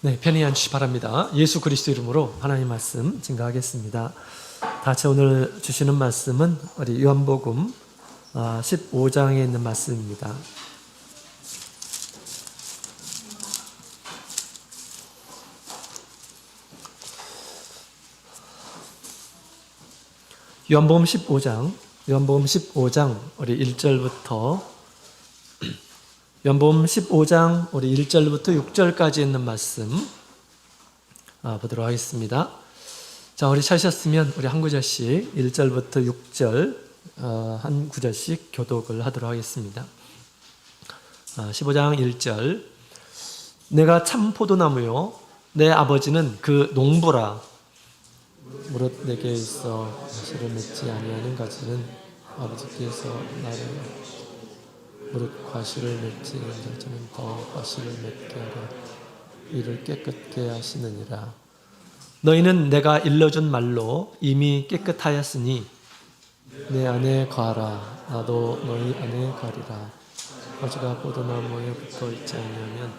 네, 편히 앉으시 바랍니다. 예수 그리스도 이름으로 하나님 말씀 증거하겠습니다. 같이 오늘 주시는 말씀은 우리 요한복음 15장에 있는 말씀입니다. 요한복음 15장 우리 1절부터 요한복음 15장 우리 1절부터 6절까지 있는 말씀 보도록 하겠습니다. 자, 우리 찾으셨으면 우리 한 구절씩 1절부터 6절 한 구절씩 교독을 하도록 하겠습니다. 15장 1절. 내가 참 포도나무요 내 아버지는 그 농부라. 무릇 내게 있어 가시를 맺지 아니하는 가지는 아버지께서 나를 무릇 과실을 맺지 않는 자는 더 과실을 맺게 하려 이를 깨끗게 하시느니라. 너희는 내가 일러준 말로 이미 깨끗하였으니 내 안에 거하라. 나도 너희 안에 거하리라. 가지가 포도나무에 붙어 있지 않으면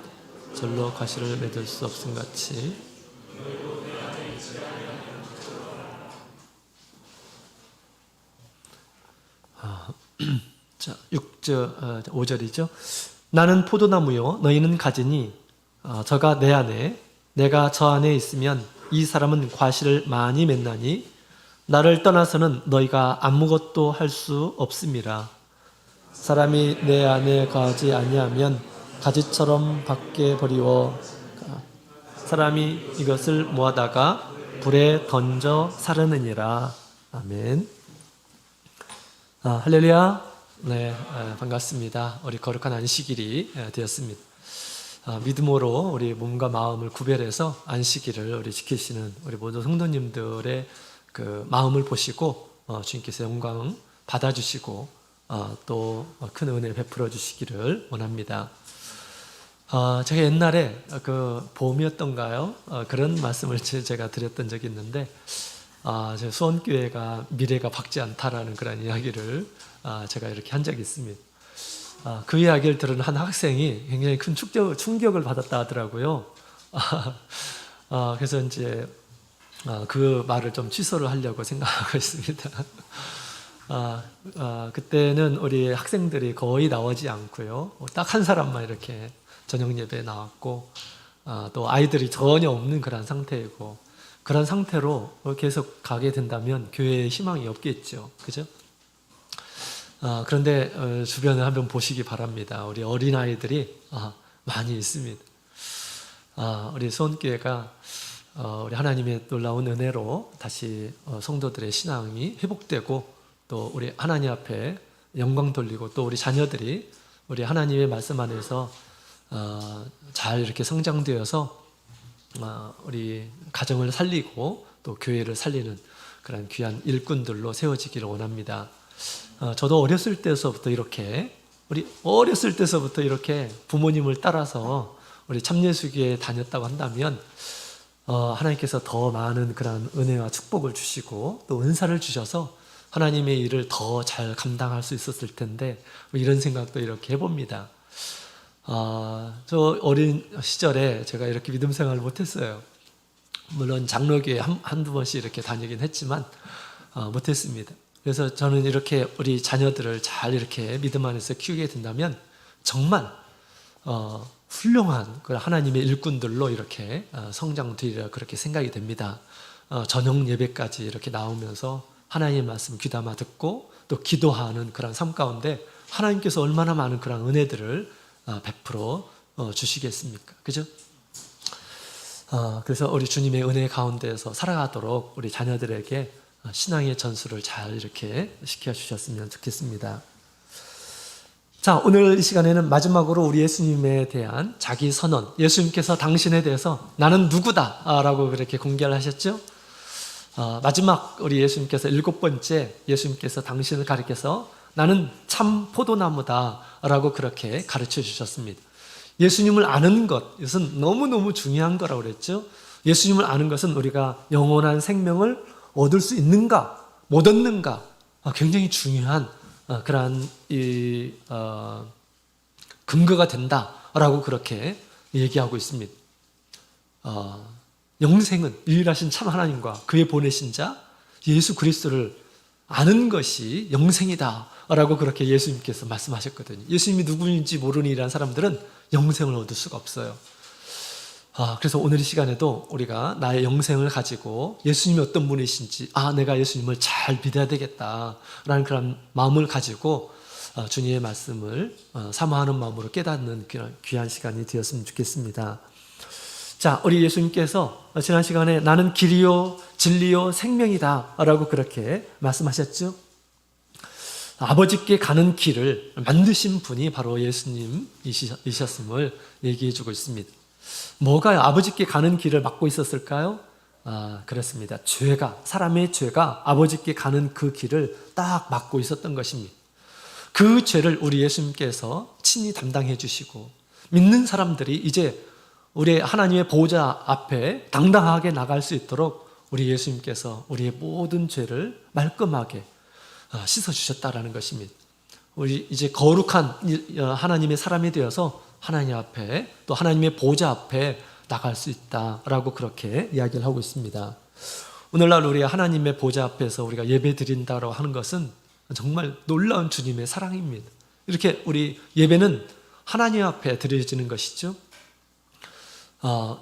절로 과실을 맺을 수 없음같이 자, 5절이죠. 나는 포도나무요 너희는 가지니 저가 내 안에 내가 저 안에 있으면 이 사람은 과실을 많이 맺나니 나를 떠나서는 너희가 아무것도 할 수 없음이라. 사람이 내 안에 거하지 아니하면 가지처럼 밖에 버리워 사람이 이것을 모아다가 불에 던져 사르느니라. 아멘. 할렐루야. 네, 반갑습니다. 우리 거룩한 안식일이 되었습니다. 믿음으로 우리 몸과 마음을 구별해서 안식일을 우리 지키시는 우리 모든 성도님들의 그 마음을 보시고 주님께서 영광 받아주시고 또 큰 은혜 베풀어 주시기를 원합니다. 제가 옛날에 그 봄이었던가요? 그런 말씀을 제가 드렸던 적이 있는데 제 수원교회가 미래가 밝지 않다라는 그런 이야기를 제가 이렇게 한 적이 있습니다. 그 이야기를 들은 한 학생이 굉장히 큰 충격을 받았다 하더라고요. 그래서 이제 그 말을 좀 취소를 하려고 생각하고 있습니다. 그때는 우리 학생들이 거의 나오지 않고요. 딱 한 사람만 이렇게 저녁 예배에 나왔고 또 아이들이 전혀 없는 그런 상태이고 그런 상태로 계속 가게 된다면 교회에 희망이 없겠죠. 그죠? 그런데 주변을 한번 보시기 바랍니다. 우리 어린아이들이 많이 있습니다. 우리 수원교회가 우리 하나님의 놀라운 은혜로 다시 성도들의 신앙이 회복되고 또 우리 하나님 앞에 영광 돌리고 또 우리 자녀들이 우리 하나님의 말씀 안에서 잘 이렇게 성장되어서 우리 가정을 살리고 또 교회를 살리는 그런 귀한 일꾼들로 세워지기를 원합니다. 저도 어렸을 때서부터 이렇게 부모님을 따라서 우리 참예수교에 다녔다고 한다면 하나님께서 더 많은 그런 은혜와 축복을 주시고 또 은사를 주셔서 하나님의 일을 더 잘 감당할 수 있었을 텐데 이런 생각도 이렇게 해봅니다. 저 어린 시절에 제가 이렇게 믿음 생활을 못했어요. 물론 장로교에 한두 번씩 이렇게 다니긴 했지만 못했습니다. 그래서 저는 이렇게 우리 자녀들을 잘 이렇게 믿음 안에서 키우게 된다면 정말 훌륭한 하나님의 일꾼들로 이렇게 성장되리라 그렇게 생각이 됩니다. 저녁 예배까지 이렇게 나오면서 하나님의 말씀 귀담아 듣고 또 기도하는 그런 삶 가운데 하나님께서 얼마나 많은 그런 은혜들을 베풀어 주시겠습니까? 그죠? 그래서 우리 주님의 은혜 가운데에서 살아가도록 우리 자녀들에게 신앙의 전수를 잘 이렇게 시켜주셨으면 좋겠습니다. 자, 오늘 이 시간에는 마지막으로 우리 예수님에 대한 자기 선언, 예수님께서 당신에 대해서 나는 누구다 라고 그렇게 공개를 하셨죠? 마지막 우리 예수님께서 7번째 예수님께서 당신을 가리켜서 나는 참 포도나무다 라고 그렇게 가르쳐 주셨습니다. 예수님을 아는 것, 이것은 너무너무 중요한 거라고 그랬죠. 예수님을 아는 것은 우리가 영원한 생명을 얻을 수 있는가 못 얻는가 굉장히 중요한 그러한 근거가 된다라고 그렇게 얘기하고 있습니다. 영생은 유일하신 참 하나님과 그의 보내신 자 예수 그리스도를 아는 것이 영생이다 라고 그렇게 예수님께서 말씀하셨거든요. 예수님이 누구인지 모르는 이란 사람들은 영생을 얻을 수가 없어요. 그래서 오늘 이 시간에도 우리가 나의 영생을 가지고 예수님이 어떤 분이신지 내가 예수님을 잘 믿어야 되겠다라는 그런 마음을 가지고 주님의 말씀을 사모하는 마음으로 깨닫는 그런 귀한 시간이 되었으면 좋겠습니다. 자, 우리 예수님께서 지난 시간에 나는 길이요 진리요 생명이다 라고 그렇게 말씀하셨죠. 아버지께 가는 길을 만드신 분이 바로 예수님이셨음을 얘기해 주고 있습니다. 뭐가 아버지께 가는 길을 막고 있었을까요? 그렇습니다. 사람의 죄가 아버지께 가는 그 길을 딱 막고 있었던 것입니다. 그 죄를 우리 예수님께서 친히 담당해 주시고 믿는 사람들이 이제 우리 하나님의 보호자 앞에 당당하게 나갈 수 있도록 우리 예수님께서 우리의 모든 죄를 말끔하게 씻어주셨다라는 것입니다. 우리 이제 거룩한 하나님의 사람이 되어서 하나님 앞에 또 하나님의 보호자 앞에 나갈 수 있다라고 그렇게 이야기를 하고 있습니다. 오늘날 우리 하나님의 보호자 앞에서 우리가 예배 드린다고 하는 것은 정말 놀라운 주님의 사랑입니다. 이렇게 우리 예배는 하나님 앞에 드려지는 것이죠.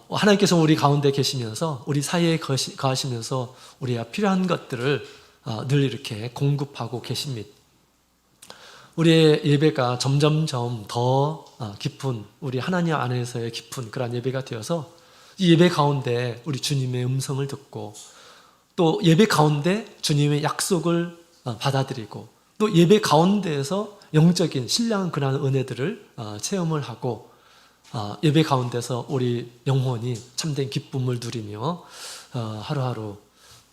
하나님께서 우리 가운데 계시면서 우리 사이에 거하시면서 우리가 필요한 것들을 늘 이렇게 공급하고 계십니다. 우리의 예배가 점점점 더 깊은 우리 하나님 안에서의 깊은 그런 예배가 되어서 이 예배 가운데 우리 주님의 음성을 듣고 또 예배 가운데 주님의 약속을 받아들이고 또 예배 가운데에서 영적인 신령한 그런 은혜들을 체험을 하고 예배 가운데서 우리 영혼이 참된 기쁨을 누리며 하루하루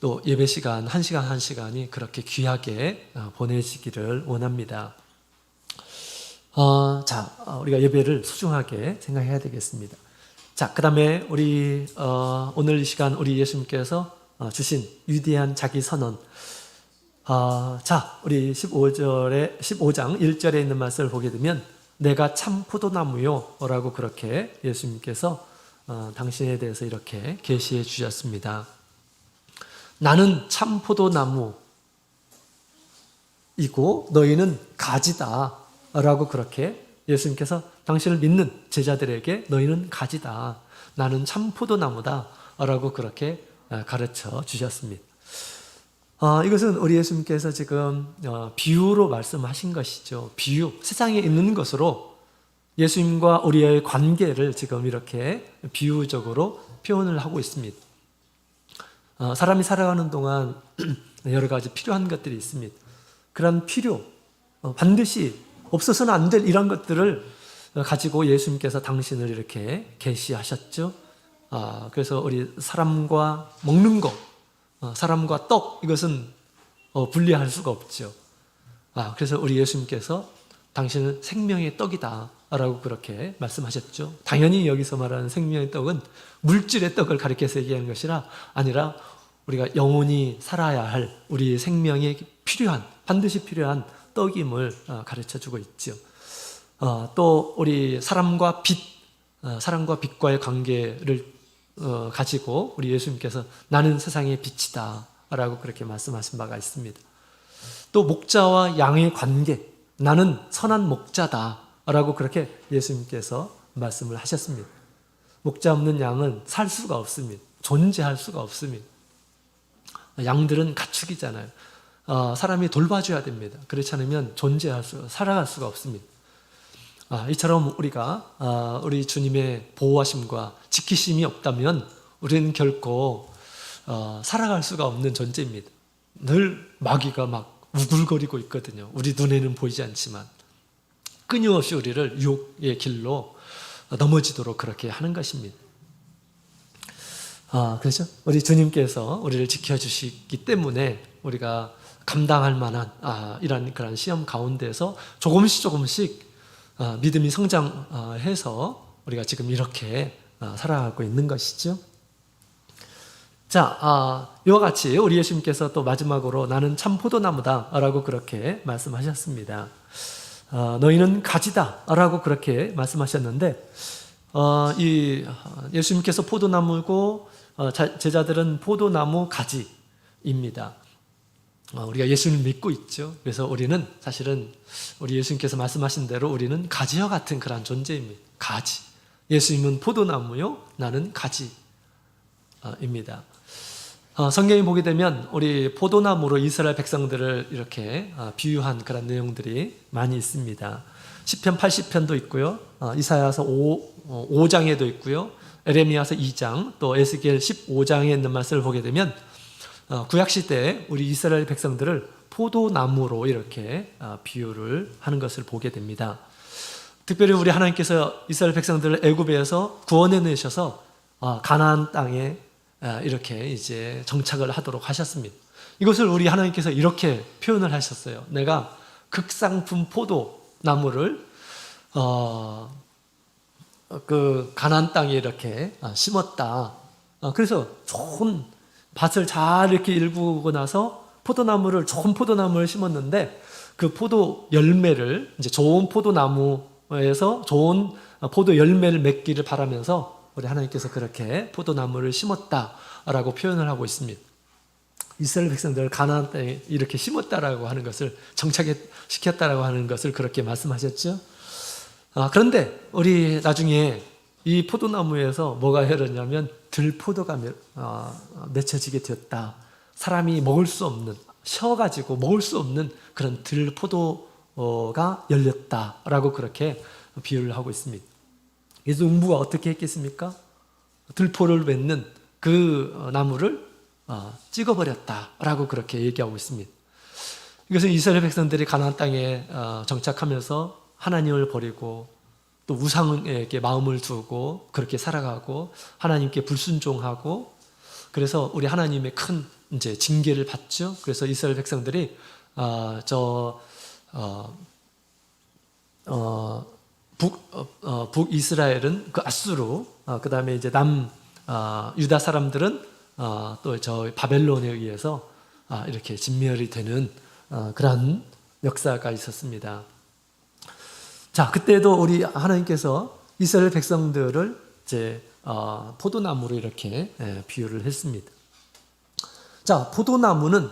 또 예배 시간 한 시간 한 시간이 그렇게 귀하게 보내시기를 원합니다. 우리가 예배를 소중하게 생각해야 되겠습니다. 자, 그 다음에 우리 오늘 이 시간 우리 예수님께서 주신 위대한 자기 선언. 우리 15장 1절에 있는 말씀을 보게 되면 내가 참 포도나무요 라고 그렇게 예수님께서 당신에 대해서 이렇게 계시해 주셨습니다. 나는 참 포도나무이고 너희는 가지다 라고 그렇게 예수님께서 당신을 믿는 제자들에게 너희는 가지다, 나는 참 포도나무다 라고 그렇게 가르쳐 주셨습니다. 이것은 우리 예수님께서 지금 비유로 말씀하신 것이죠. 비유, 세상에 있는 것으로 예수님과 우리의 관계를 지금 이렇게 비유적으로 표현을 하고 있습니다. 사람이 살아가는 동안 여러 가지 필요한 것들이 있습니다. 그런 필요, 반드시 없어서는 안 될 이런 것들을 가지고 예수님께서 당신을 이렇게 계시하셨죠. 그래서 우리 사람과 먹는 것, 사람과 떡, 이것은 분리할 수가 없죠. 그래서 우리 예수님께서 당신은 생명의 떡이다 라고 그렇게 말씀하셨죠. 당연히 여기서 말하는 생명의 떡은 물질의 떡을 가리켜서 얘기하는 것이 아니라 우리가 영원히 살아야 할 우리 생명에 필요한, 반드시 필요한 떡임을 가르쳐주고 있죠. 또 우리 사람과 빛과의 관계를 가지고 우리 예수님께서 나는 세상의 빛이다 라고 그렇게 말씀하신 바가 있습니다. 또 목자와 양의 관계, 나는 선한 목자다 라고 그렇게 예수님께서 말씀을 하셨습니다. 목자 없는 양은 살 수가 없습니다. 존재할 수가 없습니다. 양들은 가축이잖아요. 사람이 돌봐줘야 됩니다. 그렇지 않으면 살아갈 수가 없습니다. 이처럼 우리가 우리 주님의 보호하심과 지키심이 없다면 우리는 결코 살아갈 수가 없는 존재입니다. 늘 마귀가 막 우글거리고 있거든요. 우리 눈에는 보이지 않지만 끊임없이 우리를 유혹의 길로 넘어지도록 그렇게 하는 것입니다. 그렇죠? 우리 주님께서 우리를 지켜주시기 때문에 우리가 감당할 만한 이런 그런 시험 가운데서 조금씩 믿음이 성장해서 우리가 지금 이렇게 살아가고 있는 것이죠. 자, 이와 같이 우리 예수님께서 또 마지막으로 나는 참 포도나무다 라고 그렇게 말씀하셨습니다. 너희는 가지다 라고 그렇게 말씀하셨는데 예수님께서 포도나무고 제자들은 포도나무 가지입니다. 우리가 예수님을 믿고 있죠. 그래서 우리는 사실은 우리 예수님께서 말씀하신 대로 우리는 가지와 같은 그런 존재입니다. 가지. 예수님은 포도나무요, 나는 가지입니다. 성경에 보게 되면 우리 포도나무로 이스라엘 백성들을 이렇게 비유한 그런 내용들이 많이 있습니다. 시편 80편도 있고요. 이사야서 5장에도 있고요. 에레미야서 2장, 또 에스겔 15장에 있는 말씀을 보게 되면 구약시대에 우리 이스라엘 백성들을 포도나무로 이렇게 비유를 하는 것을 보게 됩니다. 특별히 우리 하나님께서 이스라엘 백성들을 애굽에서 구원해 내셔서 가나안 땅에 이렇게 이제 정착을 하도록 하셨습니다. 이것을 우리 하나님께서 이렇게 표현을 하셨어요. 내가 극상품 포도나무를 그 가나안 땅에 이렇게 심었다. 그래서 좋은 밭을 잘 이렇게 일구고 나서 좋은 포도나무를 심었는데 그 포도 열매를 이제 좋은 포도나무에서 좋은 포도 열매를 맺기를 바라면서 우리 하나님께서 그렇게 포도나무를 심었다라고 표현을 하고 있습니다. 이스라엘 백성들을 가나안 땅에 이렇게 심었다라고 하는 것을 정착시켰다라고 하는 것을 그렇게 말씀하셨죠. 그런데 우리 나중에 이 포도나무에서 뭐가 흐르냐면 들포도가 맺혀지게 되었다. 사람이 먹을 수 없는, 쉬어가지고 먹을 수 없는 그런 들포도가 열렸다라고 그렇게 비유를 하고 있습니다. 그래서 농부가 어떻게 했겠습니까? 들포를 맺는 그 나무를 찍어버렸다라고 그렇게 얘기하고 있습니다. 이것은 이스라엘 백성들이 가나안 땅에 정착하면서 하나님을 버리고 또 우상에게 마음을 두고 그렇게 살아가고 하나님께 불순종하고 그래서 우리 하나님의 큰 이제 징계를 받죠. 그래서 이스라엘 백성들이 북이스라엘은 그 아수르, 그 다음에 이제 유다 사람들은 또 저 바벨론에 의해서 이렇게 진멸이 되는 그러한 역사가 있었습니다. 자, 그때도 우리 하나님께서 이스라엘 백성들을 이제 포도나무로 이렇게 비유를 했습니다. 자, 포도나무는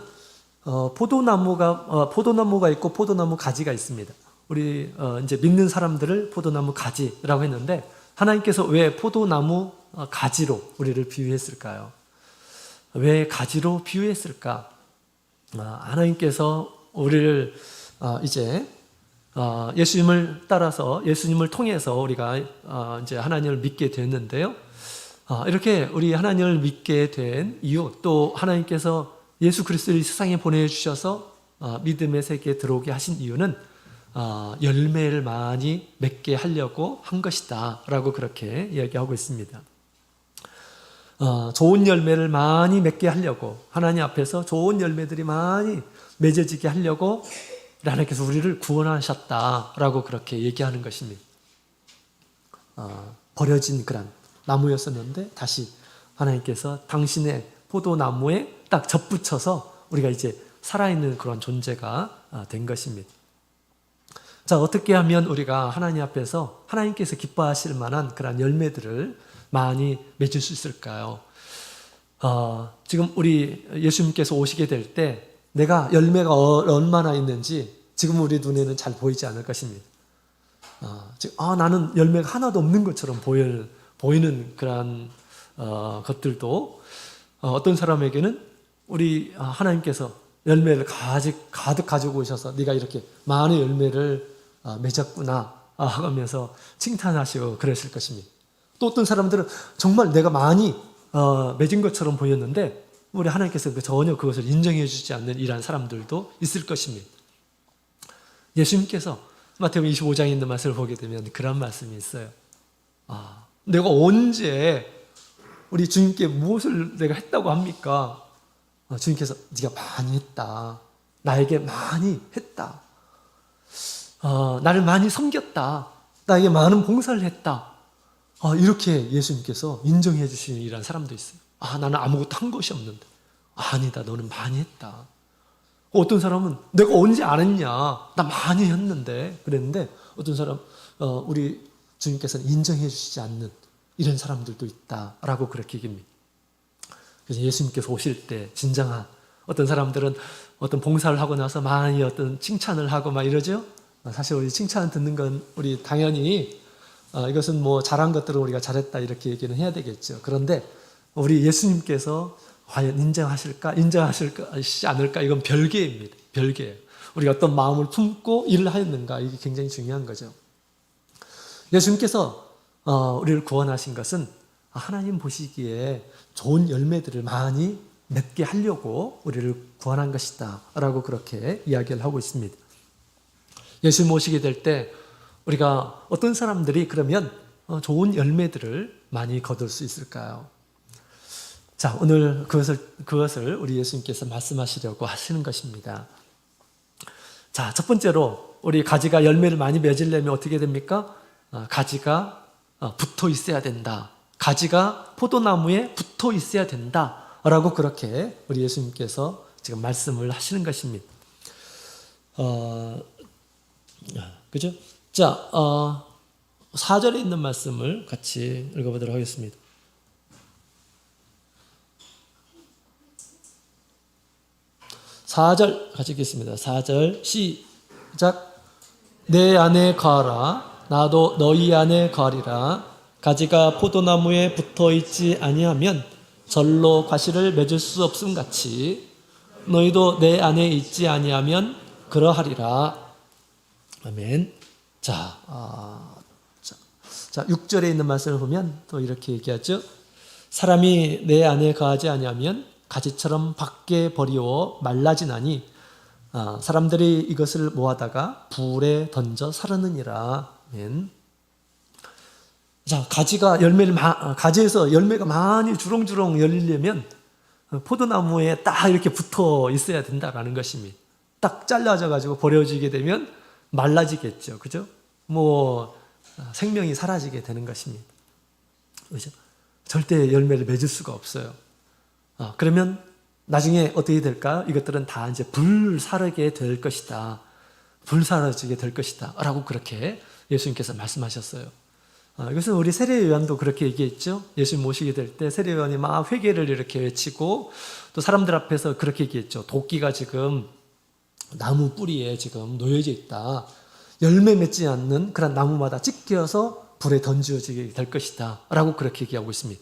포도나무가 있고 포도나무 가지가 있습니다. 우리 이제 믿는 사람들을 포도나무 가지라고 했는데 하나님께서 왜 포도나무 가지로 우리를 비유했을까요? 왜 가지로 비유했을까? 하나님께서 우리를 이제 예수님을 따라서 예수님을 통해서 우리가 이제 하나님을 믿게 됐는데요. 이렇게 우리 하나님을 믿게 된 이유, 또 하나님께서 예수 그리스도를 세상에 보내주셔서 믿음의 세계에 들어오게 하신 이유는 열매를 많이 맺게 하려고 한 것이다 라고 그렇게 이야기하고 있습니다. 좋은 열매를 많이 맺게 하려고, 하나님 앞에서 좋은 열매들이 많이 맺어지게 하려고 하나님께서 우리를 구원하셨다라고 그렇게 얘기하는 것입니다. 버려진 그런 나무였었는데 다시 하나님께서 당신의 포도나무에 딱 접붙여서 우리가 이제 살아있는 그런 존재가 된 것입니다. 자, 어떻게 하면 우리가 하나님 앞에서 하나님께서 기뻐하실 만한 그런 열매들을 많이 맺을 수 있을까요? 지금 우리 예수님께서 오시게 될 때 내가 열매가 얼마나 있는지 지금 우리 눈에는 잘 보이지 않을 것입니다. 나는 열매가 하나도 없는 것처럼 보이는 그런 것들도 어떤 사람에게는 우리 하나님께서 열매를 가득 가지고 오셔서 네가 이렇게 많은 열매를 맺었구나 하면서 칭찬하시고 그랬을 것입니다. 또 어떤 사람들은 정말 내가 많이 맺은 것처럼 보였는데 우리 하나님께서 전혀 그것을 인정해 주지 않는 이러한 사람들도 있을 것입니다. 예수님께서 마태복음 25장에 있는 말씀을 보게 되면 그런 말씀이 있어요. 내가 언제 우리 주님께 무엇을 내가 했다고 합니까? 주님께서 네가 많이 했다. 나에게 많이 했다. 나를 많이 섬겼다. 나에게 많은 봉사를 했다. 이렇게 예수님께서 인정해 주시는 이런 사람도 있어요. 나는 아무것도 한 것이 없는데. 아니다, 너는 많이 했다. 어떤 사람은 내가 언제 안 했냐, 나 많이 했는데 그랬는데 어떤 사람 우리 주님께서는 인정해 주시지 않는 이런 사람들도 있다라고 그렇게 얘기합니다. 그래서 예수님께서 오실 때 진정한 어떤 사람들은 어떤 봉사를 하고 나서 많이 어떤 칭찬을 하고 막 이러죠. 사실 우리 칭찬 듣는 건 우리 당연히 이것은 뭐 잘한 것들을 우리가 잘했다 이렇게 얘기는 해야 되겠죠. 그런데 우리 예수님께서 과연 인정하시지 않을까? 이건 별개입니다. 별개예요. 우리가 어떤 마음을 품고 일을 하였는가 이게 굉장히 중요한 거죠. 예수님께서 우리를 구원하신 것은 하나님 보시기에 좋은 열매들을 많이 맺게 하려고 우리를 구원한 것이다 라고 그렇게 이야기를 하고 있습니다. 예수님 오시게 될 때 우리가 어떤 사람들이 그러면 좋은 열매들을 많이 거둘 수 있을까요? 자, 오늘 그것을 우리 예수님께서 말씀하시려고 하시는 것입니다. 자, 첫 번째로 우리 가지가 열매를 많이 맺으려면 어떻게 됩니까? 가지가 붙어 있어야 된다. 가지가 포도나무에 붙어 있어야 된다. 라고 그렇게 우리 예수님께서 지금 말씀을 하시는 것입니다. 그죠? 자, 4절에 있는 말씀을 같이 읽어보도록 하겠습니다. 4절 같이 읽겠습니다. 4절 시작. 내 안에 거하라. 나도 너희 안에 거하리라. 가지가 포도나무에 붙어 있지 아니하면 절로 가시를 맺을 수 없음 같이 너희도 내 안에 있지 아니하면 그러하리라. 아멘. 자, 6절에 있는 말씀을 보면 또 이렇게 얘기하죠. 사람이 내 안에 거하지 아니하면 가지처럼 밖에 버리워 말라지나니 사람들이 이것을 모아다가 불에 던져 사르느니라. 아멘. 자, 가지에서 열매가 많이 주렁주렁 열리려면 포도나무에 딱 이렇게 붙어 있어야 된다라는 것입니다. 딱 잘라져 가지고 버려지게 되면 말라지겠죠. 그죠? 생명이 사라지게 되는 것입니다. 그죠? 절대 열매를 맺을 수가 없어요. 그러면 나중에 어떻게 될까요? 이것들은 다 이제 불사르게 될 것이다. 불사라지게 될 것이다. 라고 그렇게 예수님께서 말씀하셨어요. 이것은 우리 세례요한도 그렇게 얘기했죠. 예수님 모시게 될 때 세례요한이 막 회개를 이렇게 외치고 또 사람들 앞에서 그렇게 얘기했죠. 도끼가 지금 나무 뿌리에 지금 놓여져 있다. 열매 맺지 않는 그런 나무마다 찢겨서 불에 던져지게 될 것이다. 라고 그렇게 얘기하고 있습니다.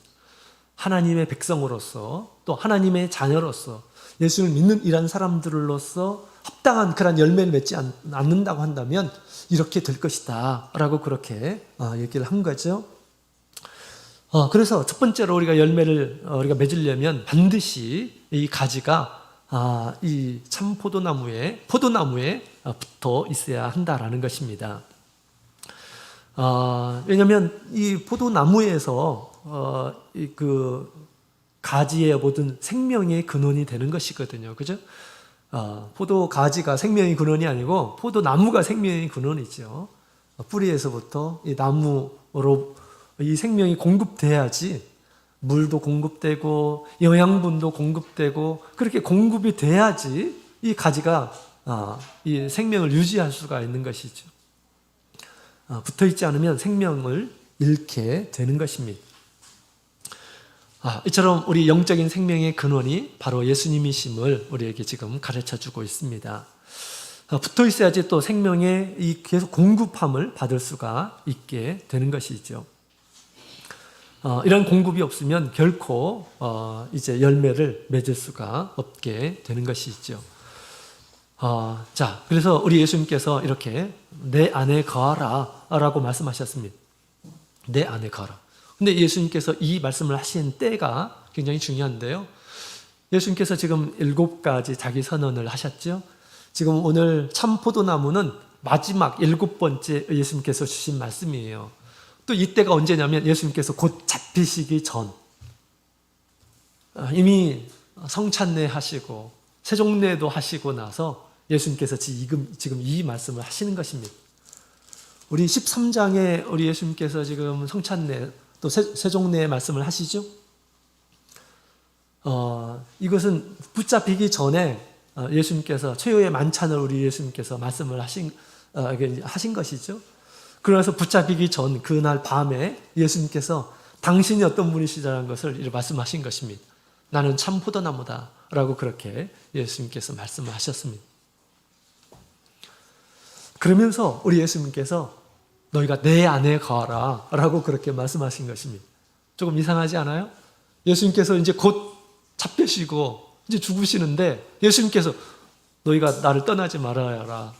하나님의 백성으로서 또 하나님의 자녀로서 예수를 믿는 이런 사람들로서 합당한 그런 열매를 맺지 않는다고 한다면 이렇게 될 것이다 라고 그렇게 얘기를 한 거죠. 그래서 첫 번째로 우리가 열매를 우리가 맺으려면 반드시 이 가지가 이 참 포도나무에 붙어 있어야 한다라는 것입니다. 왜냐하면 이 포도나무에서 그 가지의 모든 생명의 근원이 되는 것이거든요. 그죠? 포도 가지가 생명의 근원이 아니고 포도나무가 생명의 근원이죠. 뿌리에서부터 이 나무로 이 생명이 공급돼야지 물도 공급되고 영양분도 공급되고 그렇게 공급이 돼야지 이 가지가 이 생명을 유지할 수가 있는 것이죠. 붙어있지 않으면 생명을 잃게 되는 것입니다. 이처럼 우리 영적인 생명의 근원이 바로 예수님이심을 우리에게 지금 가르쳐주고 있습니다. 붙어 있어야지 또 생명의 이 계속 공급함을 받을 수가 있게 되는 것이죠. 이런 공급이 없으면 결코 이제 열매를 맺을 수가 없게 되는 것이죠. 자, 그래서 우리 예수님께서 이렇게 내 안에 거하라 라고 말씀하셨습니다. 내 안에 거하라. 근데 예수님께서 이 말씀을 하신 때가 굉장히 중요한데요. 예수님께서 지금 7가지 자기 선언을 하셨죠. 지금 오늘 참 포도나무는 마지막 7번째 예수님께서 주신 말씀이에요. 또 이때가 언제냐면 예수님께서 곧 잡히시기 전, 이미 성찬례 하시고 세종례도 하시고 나서 예수님께서 지금 이 말씀을 하시는 것입니다. 우리 13장에 우리 예수님께서 지금 성찬례 또 세종례의 말씀을 하시죠. 이것은 붙잡히기 전에 예수님께서 최후의 만찬을 우리 예수님께서 말씀을 하신 것이죠. 그래서 붙잡히기 전 그날 밤에 예수님께서 당신이 어떤 분이시라는 것을 이렇게 말씀하신 것입니다. 나는 참 포도나무다 라고 그렇게 예수님께서 말씀하셨습니다. 그러면서 우리 예수님께서 너희가 내 안에 거하라 라고 그렇게 말씀하신 것입니다. 조금 이상하지 않아요? 예수님께서 이제 곧 잡히시고 이제 죽으시는데 예수님께서 너희가 나를 떠나지 말아라.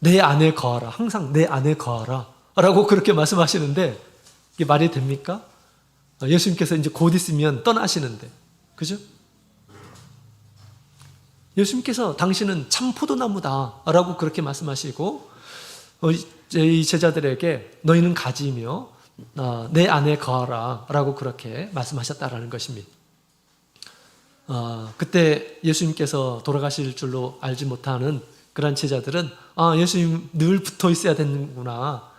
내 안에 거하라. 항상 내 안에 거하라. 라고 그렇게 말씀하시는데 이게 말이 됩니까? 예수님께서 이제 곧 있으면 떠나시는데. 그죠? 예수님께서 당신은 참 포도나무다. 라고 그렇게 말씀하시고 이 제자들에게 너희는 가지며 내 안에 거하라. 라고 그렇게 말씀하셨다라는 것입니다. 그때 예수님께서 돌아가실 줄로 알지 못하는 그런 제자들은 예수님 늘 붙어 있어야 되는구나.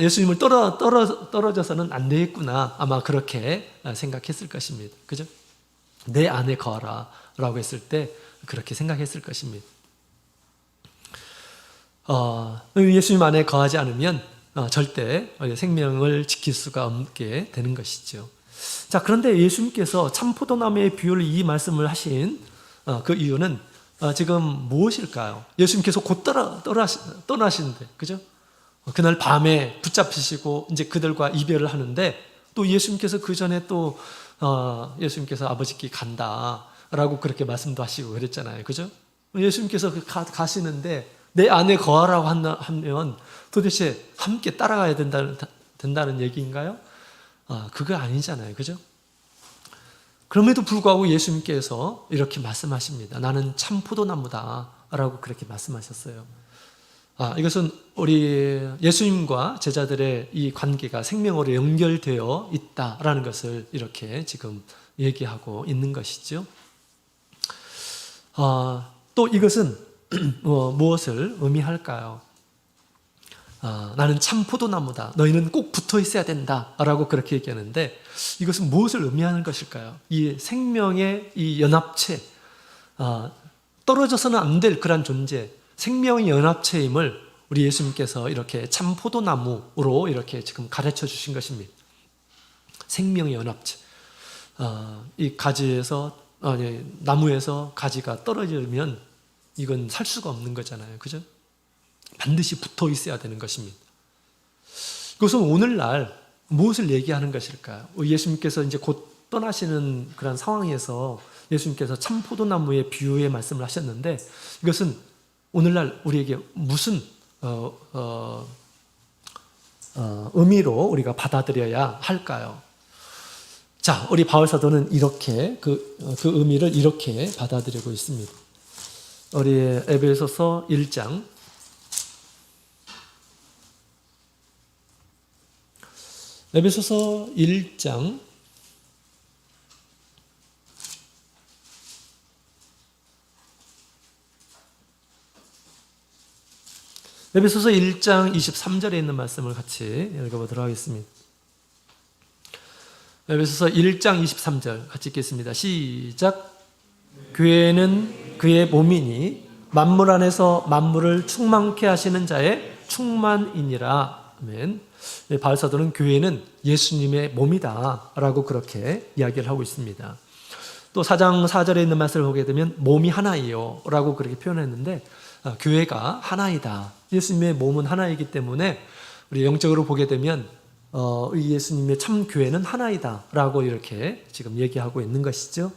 예수님을 떨어져서는 안 되겠구나. 아마 그렇게 생각했을 것입니다. 그죠? 내 안에 거하라 라고 했을 때 그렇게 생각했을 것입니다. 예수님 안에 거하지 않으면 절대 생명을 지킬 수가 없게 되는 것이죠. 자, 그런데 예수님께서 참 포도나무의 비유를 이 말씀을 하신 그 이유는 지금 무엇일까요? 예수님께서 곧 떠나시는데, 그죠? 그날 밤에 붙잡히시고 이제 그들과 이별을 하는데 또 예수님께서 그 전에 또 예수님께서 아버지께 간다라고 그렇게 말씀도 하시고 그랬잖아요. 그죠? 예수님께서 가시는데 내 안에 거하라고 하면 도대체 함께 따라가야 된다는 얘기인가요? 그거 아니잖아요. 그죠? 그럼에도 불구하고 예수님께서 이렇게 말씀하십니다. 나는 참 포도나무다 라고 그렇게 말씀하셨어요. 이것은 우리 예수님과 제자들의 이 관계가 생명으로 연결되어 있다라는 것을 이렇게 지금 얘기하고 있는 것이죠. 또 이것은 무엇을 의미할까요? 나는 참 포도나무다. 너희는 꼭 붙어 있어야 된다. 라고 그렇게 얘기하는데 이것은 무엇을 의미하는 것일까요? 이 생명의 이 연합체, 떨어져서는 안 될 그런 존재, 생명의 연합체임을 우리 예수님께서 이렇게 참 포도나무로 이렇게 지금 가르쳐 주신 것입니다. 생명의 연합체. 이 가지에서, 나무에서 가지가 떨어지면 이건 살 수가 없는 거잖아요. 그죠? 반드시 붙어 있어야 되는 것입니다. 그것은 오늘날 무엇을 얘기하는 것일까요? 예수님께서 이제 곧 떠나시는 그런 상황에서 예수님께서 참 포도나무의 비유의 말씀을 하셨는데 이것은 오늘날 우리에게 무슨 의미로 우리가 받아들여야 할까요? 자, 우리 바울 사도는 이렇게 그 의미를 이렇게 받아들이고 있습니다. 우리 에베소서 1장 에베소서 1장 23절에 있는 말씀을 같이 읽어보도록 하겠습니다. 에베소서 1장 23절 같이 읽겠습니다. 시작. 교회는 그의 몸이니 만물 안에서 만물을 충만케 하시는 자의 충만이니라. 아멘. 바울 사도는 교회는 예수님의 몸이다 라고 그렇게 이야기를 하고 있습니다. 또 4장 4절에 있는 말씀을 보게 되면 몸이 하나이요 라고 그렇게 표현했는데 교회가 하나이다. 예수님의 몸은 하나이기 때문에 우리 영적으로 보게 되면 예수님의 참 교회는 하나이다 라고 이렇게 지금 얘기하고 있는 것이죠.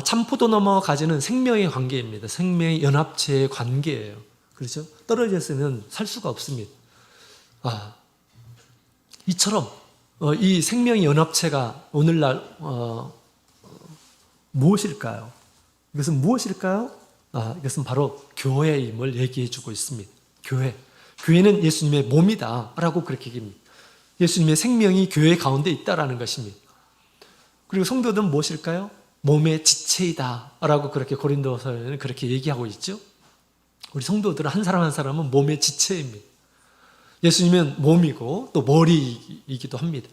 참 포도나무와 가지는 생명의 관계입니다. 생명의 연합체의 관계예요. 그렇죠? 떨어졌으면 살 수가 없습니다. 이처럼 이 생명의 연합체가 오늘날 무엇일까요? 이것은 무엇일까요? 이것은 바로 교회임을 얘기해 주고 있습니다. 교회는 예수님의 몸이다 라고 그렇게 얘기합니다. 예수님의 생명이 교회 가운데 있다라는 것입니다. 그리고 성도들은 무엇일까요? 몸의 지체이다 라고 그렇게 고린도서에는 그렇게 얘기하고 있죠. 우리 성도들은 한 사람 한 사람은 몸의 지체입니다. 예수님은 몸이고 또 머리이기도 합니다.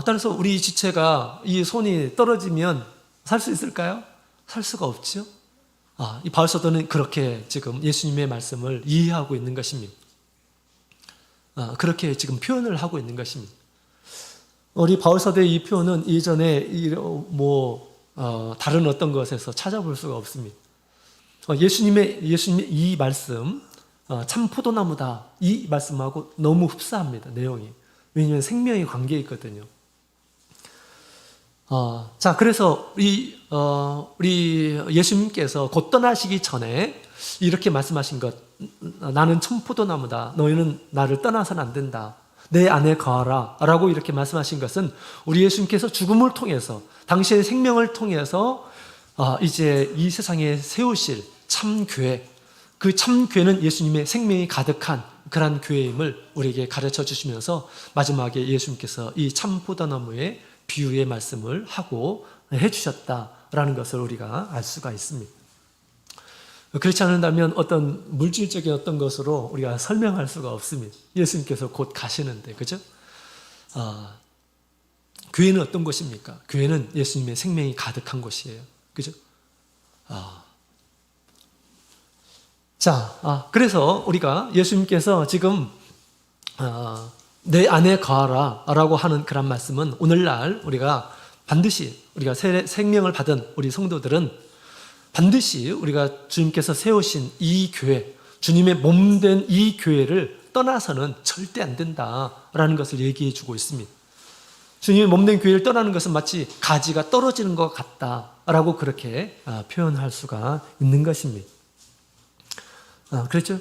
따라서 우리 지체가 이 손이 떨어지면 살 수 있을까요? 살 수가 없죠. 이 바울 사도는 그렇게 지금 예수님의 말씀을 이해하고 있는 것입니다. 그렇게 지금 표현을 하고 있는 것입니다. 우리 바울 사도의 이 표현은 이전에 다른 어떤 것에서 찾아볼 수가 없습니다. 예수님의 이 말씀, 참 포도나무다, 이 말씀하고 너무 흡사합니다. 내용이. 왜냐하면 생명의 관계에 있거든요. 자, 그래서 우리 예수님께서 곧 떠나시기 전에 이렇게 말씀하신 것, 나는 청포도나무다. 너희는 나를 떠나서는 안 된다. 내 안에 거하라. 라고 이렇게 말씀하신 것은 우리 예수님께서 죽음을 통해서, 당시의 생명을 통해서 이제 이 세상에 세우실 참교회, 그 참교회는 예수님의 생명이 가득한 그러한 교회임을 우리에게 가르쳐 주시면서 마지막에 예수님께서 이 참포도나무의 비유의 말씀을 하고 해주셨다라는 것을 우리가 알 수가 있습니다. 그렇지 않는다면 어떤 물질적인 어떤 것으로 우리가 설명할 수가 없습니다. 예수님께서 곧 가시는데, 그죠? 교회는 어떤 곳입니까? 교회는 예수님의 생명이 가득한 곳이에요. 그죠? 자, 그래서 우리가 예수님께서 지금 내 안에 거하라 라고 하는 그런 말씀은 오늘날 우리가 반드시 우리가 생명을 받은 우리 성도들은 반드시 우리가 주님께서 세우신 이 교회, 주님의 몸된 이 교회를 떠나서는 절대 안 된다라는 것을 얘기해 주고 있습니다. 주님의 몸된 교회를 떠나는 것은 마치 가지가 떨어지는 것 같다라고 그렇게 표현할 수가 있는 것입니다. 그렇죠?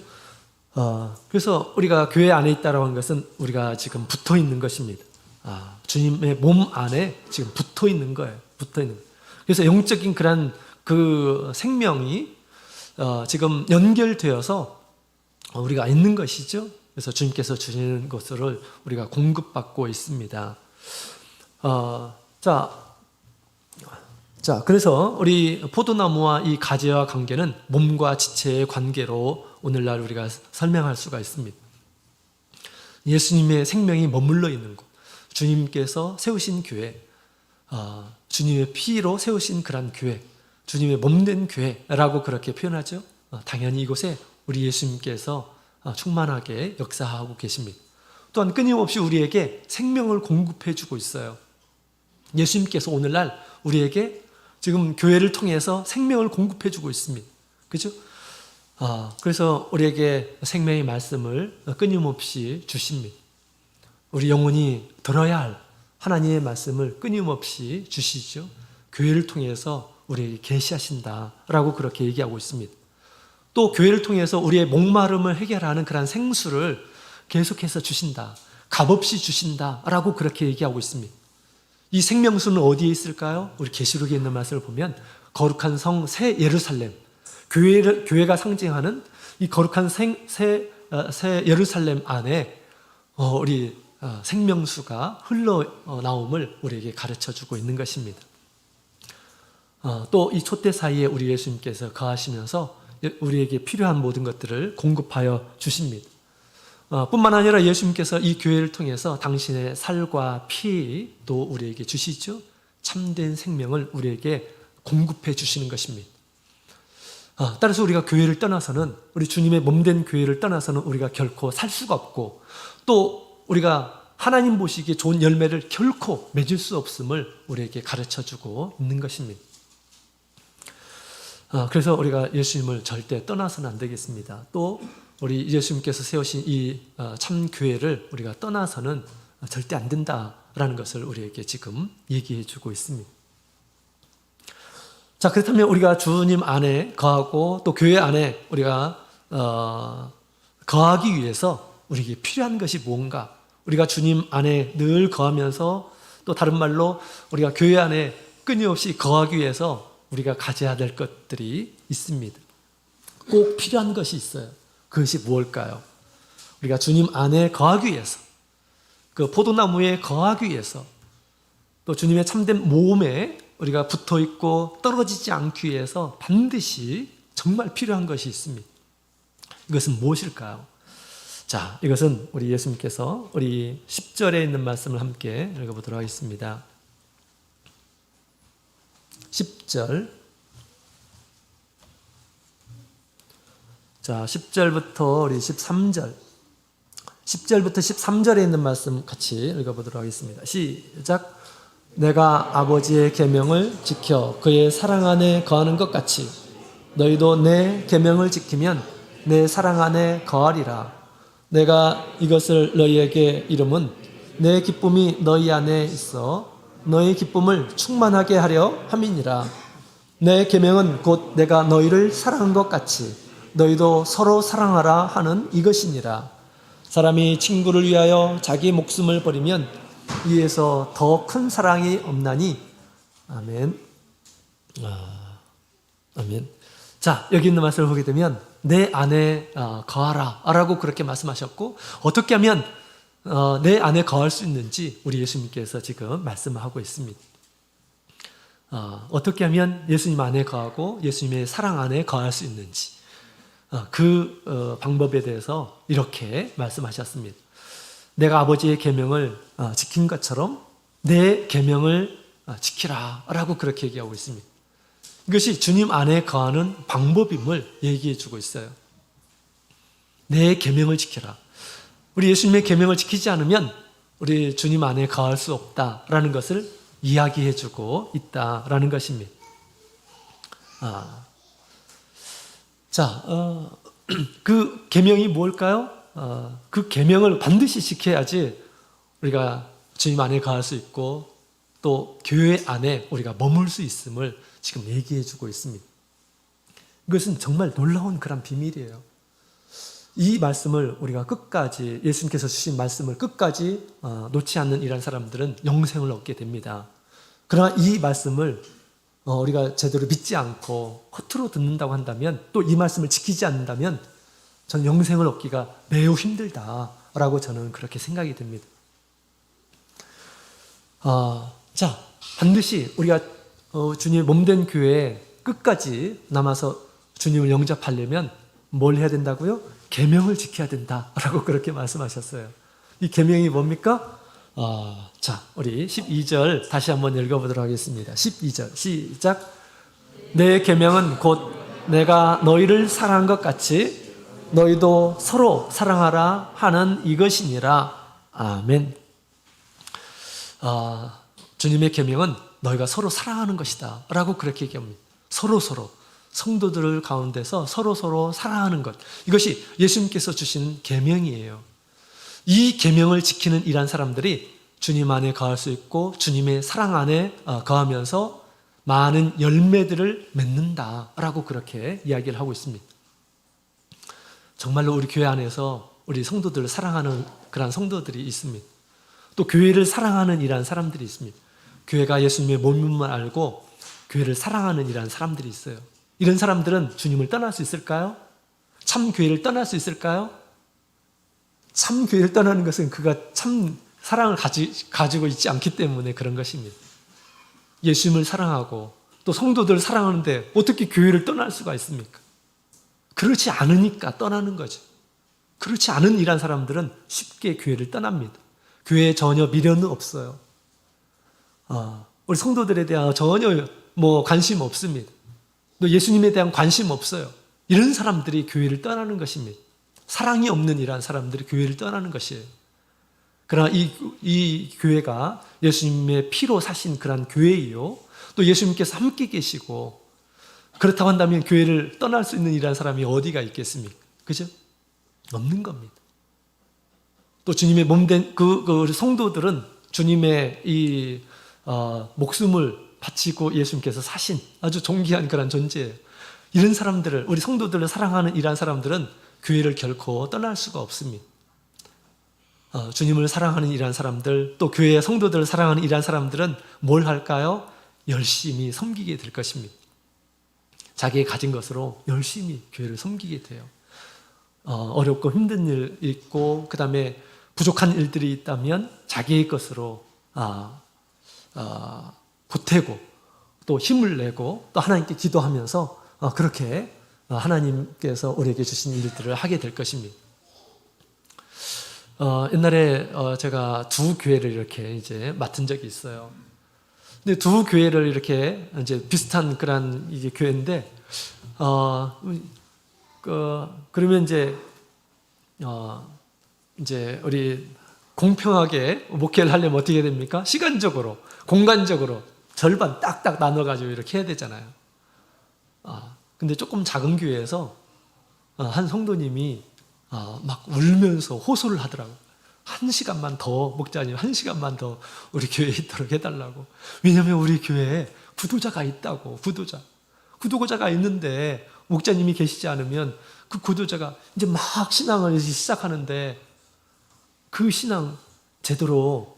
그래서 우리가 교회 안에 있다라고 하는 것은 우리가 지금 붙어 있는 것입니다. 주님의 몸 안에 지금 붙어 있는 거예요. 붙어 있는. 그래서 영적인 그런 그 생명이 지금 연결되어서 우리가 있는 것이죠. 그래서 주님께서 주시는 것을 우리가 공급받고 있습니다. 자, 그래서 우리 포도나무와 이 가지와 관계는 몸과 지체의 관계로 오늘날 우리가 설명할 수가 있습니다. 예수님의 생명이 머물러 있는 곳, 주님께서 세우신 교회, 주님의 피로 세우신 그런 교회, 주님의 몸된 교회라고 그렇게 표현하죠. 당연히 이곳에 우리 예수님께서 충만하게 역사하고 계십니다. 또한 끊임없이 우리에게 생명을 공급해 주고 있어요. 예수님께서 오늘날 우리에게 지금 교회를 통해서 생명을 공급해 주고 있습니다. 그죠? 그래서 우리에게 생명의 말씀을 끊임없이 주십니다. 우리 영혼이 들어야 할 하나님의 말씀을 끊임없이 주시죠. 교회를 통해서 우리에게 계시하신다라고 그렇게 얘기하고 있습니다. 또 교회를 통해서 우리의 목마름을 해결하는 그런 생수를 계속해서 주신다. 값없이 주신다라고 그렇게 얘기하고 있습니다. 이 생명수는 어디에 있을까요? 우리 계시록에 있는 말씀을 보면 거룩한 성 새 예루살렘, 교회가 상징하는 이 거룩한 새 예루살렘 안에 우리 생명수가 흘러나옴을 우리에게 가르쳐주고 있는 것입니다. 또 이 촛대 사이에 우리 예수님께서 거하시면서 우리에게 필요한 모든 것들을 공급하여 주십니다. 뿐만 아니라 예수님께서 이 교회를 통해서 당신의 살과 피도 우리에게 주시죠. 참된 생명을 우리에게 공급해 주시는 것입니다. 따라서 우리가 교회를 떠나서는, 우리 주님의 몸된 교회를 떠나서는 우리가 결코 살 수가 없고, 또 우리가 하나님 보시기에 좋은 열매를 결코 맺을 수 없음을 우리에게 가르쳐주고 있는 것입니다. 그래서 우리가 예수님을 절대 떠나서는 안 되겠습니다. 또 우리 예수님께서 세우신 이 참교회를 우리가 떠나서는 절대 안 된다라는 것을 우리에게 지금 얘기해 주고 있습니다. 자, 그렇다면 우리가 주님 안에 거하고 또 교회 안에 우리가 거하기 위해서 우리에게 필요한 것이 뭔가? 우리가 주님 안에 늘 거하면서, 또 다른 말로 우리가 교회 안에 끊임없이 거하기 위해서 우리가 가져야 될 것들이 있습니다. 꼭 필요한 것이 있어요. 그것이 무엇일까요? 우리가 주님 안에 거하기 위해서, 그 포도나무에 거하기 위해서, 또 주님의 참된 몸에 우리가 붙어 있고 떨어지지 않기 위해서 반드시 정말 필요한 것이 있습니다. 이것은 무엇일까요? 자, 이것은 우리 예수님께서 우리 10절에 있는 말씀을 함께 읽어보도록 하겠습니다. 10절. 자, 10절부터 우리 13절. 10절부터 13절에 있는 말씀 같이 읽어보도록 하겠습니다. 시작. 내가 아버지의 계명을 지켜 그의 사랑 안에 거하는 것 같이 너희도 내 계명을 지키면 내 사랑 안에 거하리라. 내가 이것을 너희에게 이름은 내 기쁨이 너희 안에 있어 너희 기쁨을 충만하게 하려 함이니라. 내 계명은 곧 내가 너희를 사랑한 것 같이 너희도 서로 사랑하라 하는 이것이니라. 사람이 친구를 위하여 자기 목숨을 버리면 이에서 더 큰 사랑이 없나니. 아멘. 아멘. 자, 여기 있는 말씀을 보게 되면 내 안에 거하라 라고 그렇게 말씀하셨고, 어떻게 하면 내 안에 거할 수 있는지 우리 예수님께서 지금 말씀을 하고 있습니다. 어떻게 하면 예수님 안에 거하고 예수님의 사랑 안에 거할 수 있는지 그 방법에 대해서 이렇게 말씀하셨습니다. 내가 아버지의 계명을 지킨 것처럼 내 계명을 지키라 라고 그렇게 얘기하고 있습니다. 이것이 주님 안에 거하는 방법임을 얘기해 주고 있어요. 내 계명을 지키라. 우리 예수님의 계명을 지키지 않으면 우리 주님 안에 거할 수 없다라는 것을 이야기해 주고 있다라는 것입니다. 자, 그 계명이 뭘까요? 그 계명을 반드시 지켜야지 우리가 주님 안에 거할 수 있고 또 교회 안에 우리가 머물 수 있음을 지금 얘기해 주고 있습니다. 이것은 정말 놀라운 그런 비밀이에요. 이 말씀을 우리가 끝까지, 예수님께서 주신 말씀을 끝까지 놓지 않는 이런 사람들은 영생을 얻게 됩니다. 그러나 이 말씀을 우리가 제대로 믿지 않고 허투루 듣는다고 한다면, 또 이 말씀을 지키지 않는다면 저는 영생을 얻기가 매우 힘들다라고 저는 그렇게 생각이 됩니다. 자, 반드시 우리가 주님의 몸된 교회에 끝까지 남아서 주님을 영접하려면 뭘 해야 된다고요? 계명을 지켜야 된다라고 그렇게 말씀하셨어요. 이 계명이 뭡니까? 자, 우리 12절 다시 한번 읽어보도록 하겠습니다. 12절 시작. 내 계명은 곧 내가 너희를 사랑한 것 같이 너희도 서로 사랑하라 하는 이것이니라. 아멘. 주님의 계명은 너희가 서로 사랑하는 것이다 라고 그렇게 얘기합니다. 서로 성도들 가운데서 서로 사랑하는 것, 이것이 예수님께서 주시는 계명이에요. 이 계명을 지키는 이러한 사람들이 주님 안에 거할 수 있고 주님의 사랑 안에 거하면서 많은 열매들을 맺는다라고 그렇게 이야기를 하고 있습니다. 정말로 우리 교회 안에서 우리 성도들을 사랑하는 그런 성도들이 있습니다. 또 교회를 사랑하는 이러한 사람들이 있습니다. 교회가 예수님의 몸임을 알고 교회를 사랑하는 이러한 사람들이 있어요. 이런 사람들은 주님을 떠날 수 있을까요? 참 교회를 떠날 수 있을까요? 참 교회를 떠나는 것은 그가 참 사랑을 가지고 있지 않기 때문에 그런 것입니다. 예수님을 사랑하고 또 성도들을 사랑하는데 어떻게 교회를 떠날 수가 있습니까? 그렇지 않으니까 떠나는 거죠. 그렇지 않은 이란 사람들은 쉽게 교회를 떠납니다. 교회에 전혀 미련은 없어요. 우리 성도들에 대한 전혀 관심 없습니다. 또 예수님에 대한 관심 없어요. 이런 사람들이 교회를 떠나는 것입니다. 사랑이 없는 이러한 사람들이 교회를 떠나는 것이에요. 그러나 이 교회가 예수님의 피로 사신 그런 교회이요, 또 예수님께서 함께 계시고, 그렇다고 한다면 교회를 떠날 수 있는 이러한 사람이 어디가 있겠습니까? 그죠? 없는 겁니다. 또 주님의 몸된 그 성도들은 주님의 이 목숨을 바치고 예수님께서 사신 아주 존귀한 그런 존재예요. 이런 사람들을, 우리 성도들을 사랑하는 이러한 사람들은 교회를 결코 떠날 수가 없습니다. 주님을 사랑하는 이러한 사람들, 또 교회의 성도들을 사랑하는 이러한 사람들은 뭘 할까요? 열심히 섬기게 될 것입니다. 자기의 가진 것으로 열심히 교회를 섬기게 돼요. 어렵고 힘든 일 있고, 그 다음에 부족한 일들이 있다면 자기의 것으로 보태고 또 힘을 내고 또 하나님께 기도하면서 그렇게 하나님께서 우리에게 주신 일들을 하게 될 것입니다. 옛날에 제가 두 교회를 이렇게 이제 맡은 적이 있어요. 근데 두 교회를 이렇게 이제 비슷한 그런 이제 교회인데 그러면 이제 우리 공평하게 목회를 하려면 어떻게 됩니까? 시간적으로, 공간적으로 절반 딱딱 나눠가지고 이렇게 해야 되잖아요. 근데 조금 작은 교회에서 한 성도님이 막 울면서 호소를 하더라고요. 1시간만 더, 목자님 1시간만 더 우리 교회에 있도록 해달라고. 왜냐하면 우리 교회에 구도자가 있다고. 구도자가 있는데 목자님이 계시지 않으면 그 구도자가 이제 막 신앙을 시작하는데 그 신앙 제대로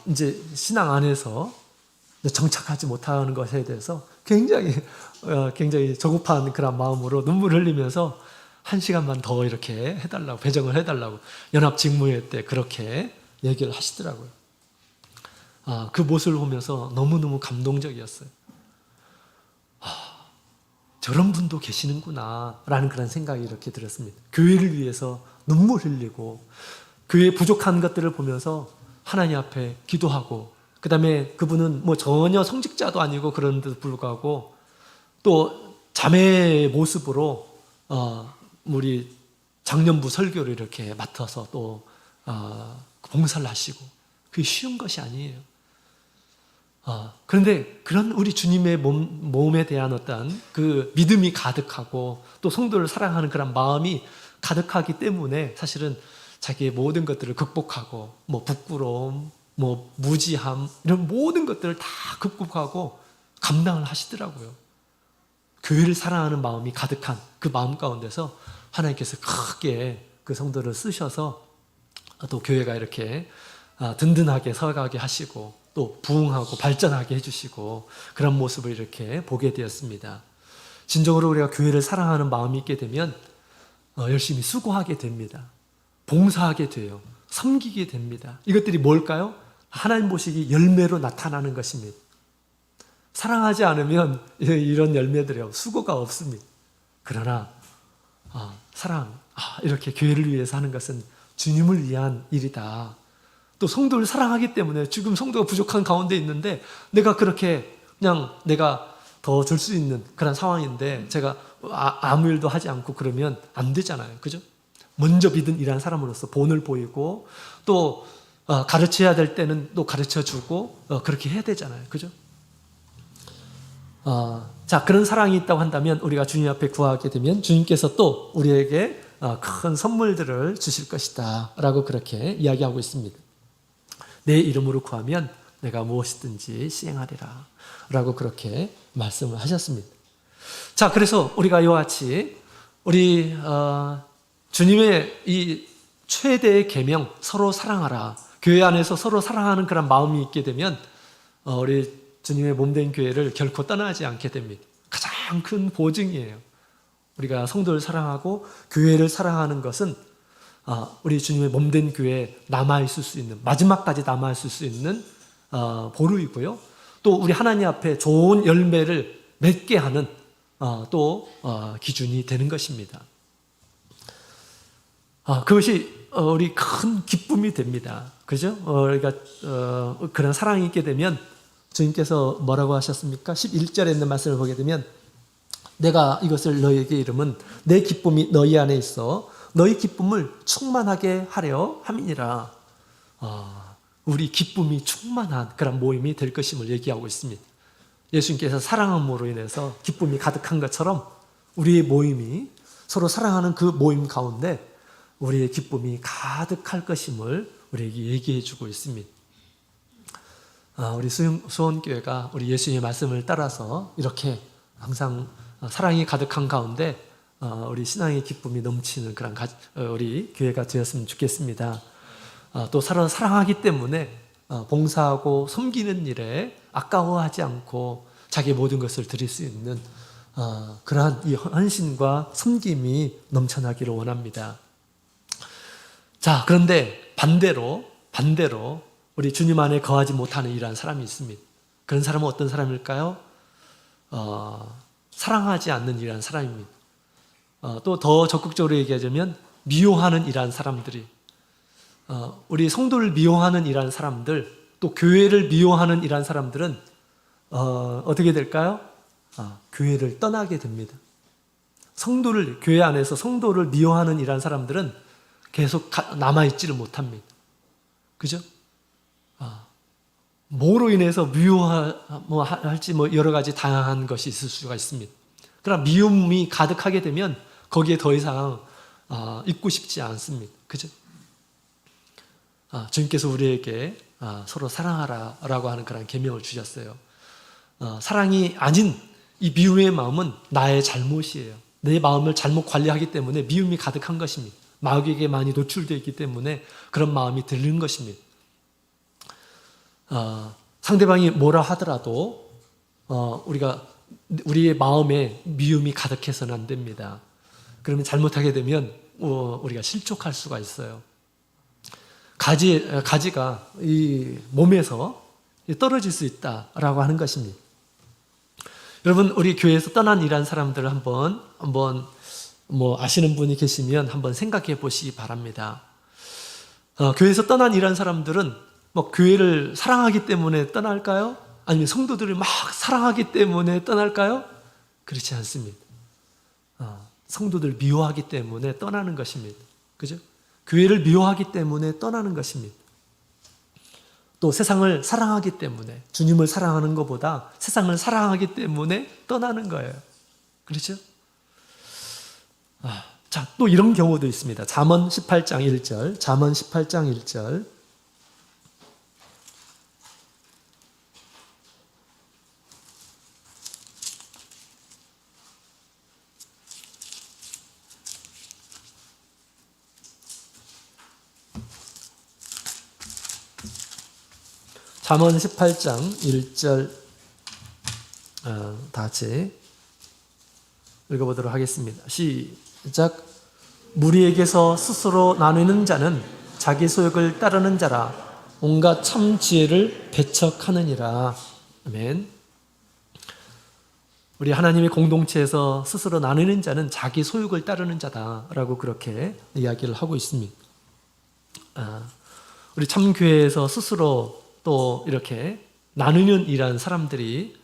이제 신앙 안에서 정착하지 못하는 것에 대해서 굉장히 조급한 그런 마음으로 눈물을 흘리면서 1시간만 더 이렇게 해달라고, 배정을 해달라고 연합 직무회 때 그렇게 얘기를 하시더라고요. 그 모습을 보면서 너무너무 감동적이었어요. 저런 분도 계시는구나 라는 그런 생각이 이렇게 들었습니다. 교회를 위해서 눈물 흘리고 교회에 부족한 것들을 보면서 하나님 앞에 기도하고, 그 다음에 그분은 뭐 전혀 성직자도 아니고 그런데도 불구하고 또 자매의 모습으로 우리 장년부 설교를 이렇게 맡아서 또 봉사를 하시고, 그게 쉬운 것이 아니에요. 그런데 그런 우리 주님의 몸에 대한 어떤 그 믿음이 가득하고 또 성도를 사랑하는 그런 마음이 가득하기 때문에 사실은 자기의 모든 것들을 극복하고, 뭐 부끄러움, 뭐 무지함, 이런 모든 것들을 다 극복하고 감당을 하시더라고요. 교회를 사랑하는 마음이 가득한 그 마음 가운데서 하나님께서 크게 그 성도를 쓰셔서 또 교회가 이렇게 든든하게 서가게 하시고 또 부흥하고 발전하게 해주시고 그런 모습을 이렇게 보게 되었습니다. 진정으로 우리가 교회를 사랑하는 마음이 있게 되면 열심히 수고하게 됩니다. 봉사하게 돼요. 섬기게 됩니다. 이것들이 뭘까요? 하나님 보시기 열매로 나타나는 것입니다. 사랑하지 않으면 이런 열매들이요, 수고가 없습니다. 그러나 사랑, 이렇게 교회를 위해서 하는 것은 주님을 위한 일이다. 또 성도를 사랑하기 때문에 지금 성도가 부족한 가운데 있는데 내가 그렇게 그냥 내가 더 줄 수 있는 그런 상황인데 제가 아무 일도 하지 않고 그러면 안 되잖아요. 그죠? 먼저 믿은 일한 사람으로서 본을 보이고 또 가르쳐야 될 때는 또 가르쳐주고 그렇게 해야 되잖아요. 그죠? 자, 그런 사랑이 있다고 한다면 우리가 주님 앞에 구하게 되면 주님께서 또 우리에게 큰 선물들을 주실 것이다 라고 그렇게 이야기하고 있습니다. 내 이름으로 구하면 내가 무엇이든지 시행하리라 라고 그렇게 말씀을 하셨습니다. 자, 그래서 우리가 이와 같이 우리 주님의 이 최대의 계명, 서로 사랑하라, 교회 안에서 서로 사랑하는 그런 마음이 있게 되면 우리 주님의 몸된 교회를 결코 떠나지 않게 됩니다. 가장 큰 보증이에요. 우리가 성도를 사랑하고 교회를 사랑하는 것은 우리 주님의 몸된 교회에 남아있을 수 있는, 마지막까지 남아있을 수 있는 보루이고요. 또 우리 하나님 앞에 좋은 열매를 맺게 하는 또 기준이 되는 것입니다. 그것이 우리 큰 기쁨이 됩니다. 그죠? 우리가 그런 사랑이 있게 되면 주님께서 뭐라고 하셨습니까? 11절에 있는 말씀을 보게 되면 내가 이것을 너희에게 이름은 내 기쁨이 너희 안에 있어 너희 기쁨을 충만하게 하려 함이니라. 우리 기쁨이 충만한 그런 모임이 될 것임을 얘기하고 있습니다. 예수님께서 사랑함으로 인해서 기쁨이 가득한 것처럼 우리의 모임이 서로 사랑하는 그 모임 가운데 우리의 기쁨이 가득할 것임을 우리에게 얘기해 주고 있습니다. 우리 수원교회가 우리 예수님의 말씀을 따라서 이렇게 항상 사랑이 가득한 가운데 우리 신앙의 기쁨이 넘치는 그런 우리 교회가 되었으면 좋겠습니다. 또 서로 사랑하기 때문에 봉사하고 섬기는 일에 아까워하지 않고 자기의 모든 것을 드릴 수 있는 그러한 이 헌신과 섬김이 넘쳐나기를 원합니다. 자, 그런데 반대로 우리 주님 안에 거하지 못하는 이러한 사람이 있습니다. 그런 사람은 어떤 사람일까요? 사랑하지 않는 이러한 사람입니다. 또 더 적극적으로 얘기하자면 미워하는 이러한 사람들이, 우리 성도를 미워하는 이러한 사람들, 또 교회를 미워하는 이러한 사람들은 어떻게 될까요? 교회를 떠나게 됩니다. 교회 안에서 성도를 미워하는 이런 사람들은 계속 남아있지를 못합니다. 그죠? 뭐로 인해서 미워할지 여러 가지 다양한 것이 있을 수가 있습니다. 그러나 미움이 가득하게 되면 거기에 더 이상 있고 싶지 않습니다. 그죠? 주님께서 우리에게 서로 사랑하라라고 하는 그런 계명을 주셨어요. 사랑이 아닌 이 미움의 마음은 나의 잘못이에요. 내 마음을 잘못 관리하기 때문에 미움이 가득한 것입니다. 마귀에게 많이 노출되어 있기 때문에 그런 마음이 들는 것입니다. 상대방이 뭐라 하더라도 우리의 마음에 미움이 가득해서는 안 됩니다. 그러면 잘못하게 되면 우리가 실족할 수가 있어요. 가지가 이 몸에서 떨어질 수 있다라고 하는 것입니다. 여러분, 우리 교회에서 떠난 이란 사람들을 한번 아시는 분이 계시면 한번 생각해 보시기 바랍니다. 교회에서 떠난 이란 사람들은 교회를 사랑하기 때문에 떠날까요? 아니면 성도들을 막 사랑하기 때문에 떠날까요? 그렇지 않습니다. 성도들 미워하기 때문에 떠나는 것입니다. 그죠? 교회를 미워하기 때문에 떠나는 것입니다. 또 세상을 사랑하기 때문에, 주님을 사랑하는 것보다 세상을 사랑하기 때문에 떠나는 거예요. 그렇죠? 자, 또 이런 경우도 있습니다. 잠언 18장 1절, 잠언 18장 1절. 잠언 18장 1절 다 같이 읽어보도록 하겠습니다. 시작. 무리에게서 스스로 나누는 자는 자기 소욕을 따르는 자라. 온갖 참 지혜를 배척하느니라. 아멘. 우리 하나님의 공동체에서 스스로 나누는 자는 자기 소욕을 따르는 자다라고 그렇게 이야기를 하고 있습니다. 우리 참교회에서 스스로 또 이렇게 나누는 이런 사람들이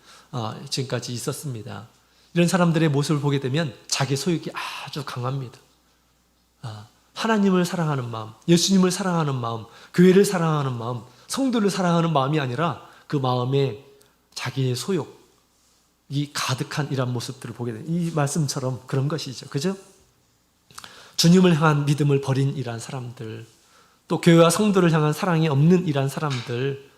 지금까지 있었습니다. 이런 사람들의 모습을 보게 되면 자기 소욕이 아주 강합니다. 하나님을 사랑하는 마음, 예수님을 사랑하는 마음, 교회를 사랑하는 마음, 성도를 사랑하는 마음이 아니라 그 마음에 자기의 소욕이 가득한 이런 모습들을 보게 돼요. 이 말씀처럼 그런 것이죠. 그죠? 주님을 향한 믿음을 버린 이런 사람들, 또 교회와 성도를 향한 사랑이 없는 이런 사람들,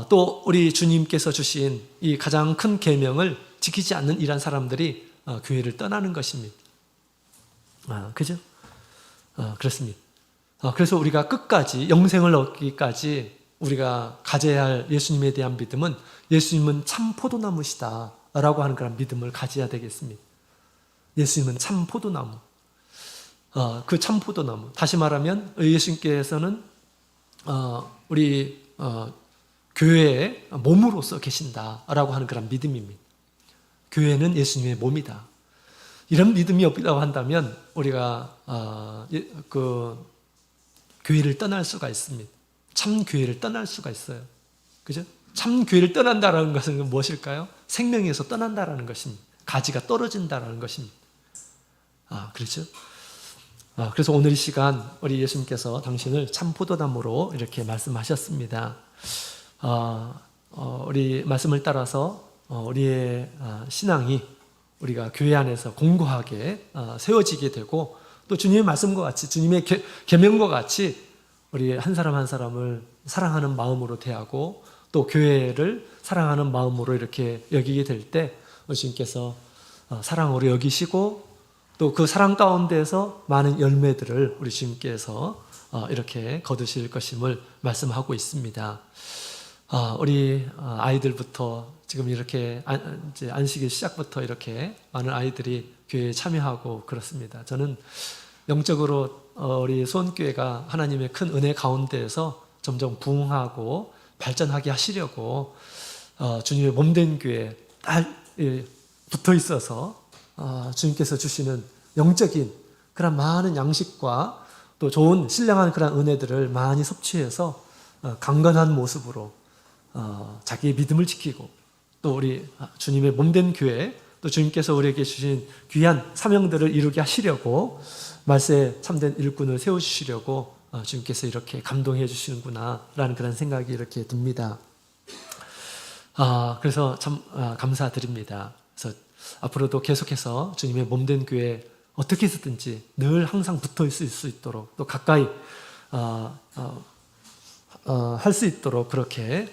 또 우리 주님께서 주신 이 가장 큰 계명을 지키지 않는 이런 사람들이 교회를 떠나는 것입니다. 그죠? 그렇습니다. 그래서 우리가 끝까지 영생을 얻기까지 우리가 가져야 할 예수님에 대한 믿음은 예수님은 참 포도나무시다 라고 하는 그런 믿음을 가져야 되겠습니다. 예수님은 참 포도나무. 그 참 포도나무. 다시 말하면 예수님께서는 우리 교회의 몸으로서 계신다라고 하는 그런 믿음입니다. 교회는 예수님의 몸이다. 이런 믿음이 없다고 한다면 우리가 그 교회를 떠날 수가 있습니다. 참 교회를 떠날 수가 있어요. 그죠? 참 교회를 떠난다라는 것은 무엇일까요? 생명에서 떠난다라는 것입니다. 가지가 떨어진다라는 것입니다. 그렇죠? 그래서 오늘 이 시간 우리 예수님께서 당신을 참 포도나무로 이렇게 말씀하셨습니다. 우리 말씀을 따라서 우리의 신앙이 우리가 교회 안에서 공고하게 세워지게 되고, 또 주님의 말씀과 같이, 주님의 계명과 같이 우리 한 사람 한 사람을 사랑하는 마음으로 대하고 또 교회를 사랑하는 마음으로 이렇게 여기게 될 때 주님께서 사랑으로 여기시고 또 그 사랑 가운데에서 많은 열매들을 우리 주님께서 이렇게 거두실 것임을 말씀하고 있습니다. 우리 아이들부터 지금 이렇게 이제 안식일 시작부터 이렇게 많은 아이들이 교회에 참여하고 그렇습니다. 저는 영적으로 우리 소원교회가 하나님의 큰 은혜 가운데에서 점점 부흥하고 발전하게 하시려고 주님의 몸된 교회에 붙어 있어서 주님께서 주시는 영적인 그런 많은 양식과 또 좋은 신령한 그런 은혜들을 많이 섭취해서 강건한 모습으로 자기의 믿음을 지키고 또 우리 주님의 몸된 교회, 또 주님께서 우리에게 주신 귀한 사명들을 이루게 하시려고 말세에 참된 일꾼을 세우시려고 주님께서 이렇게 감동해 주시는구나 라는 그런 생각이 이렇게 듭니다. 그래서 참 감사드립니다. 그래서 앞으로도 계속해서 주님의 몸된 교회 어떻게 해서든지 늘 항상 붙어 있을 수 있도록, 또 가까이 할 수 있도록 그렇게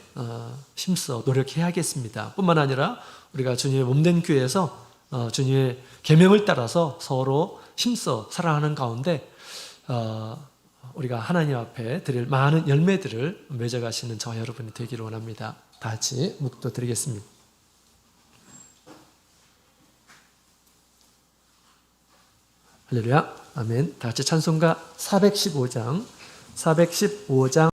힘써 노력해야겠습니다. 뿐만 아니라 우리가 주님의 몸된 교회에서 주님의 계명을 따라서 서로 힘써 살아가는 가운데 우리가 하나님 앞에 드릴 많은 열매들을 맺어가시는 저와 여러분이 되기를 원합니다. 다 같이 묵도 드리겠습니다. 할렐루야, 아멘. 다 같이 찬송가 415장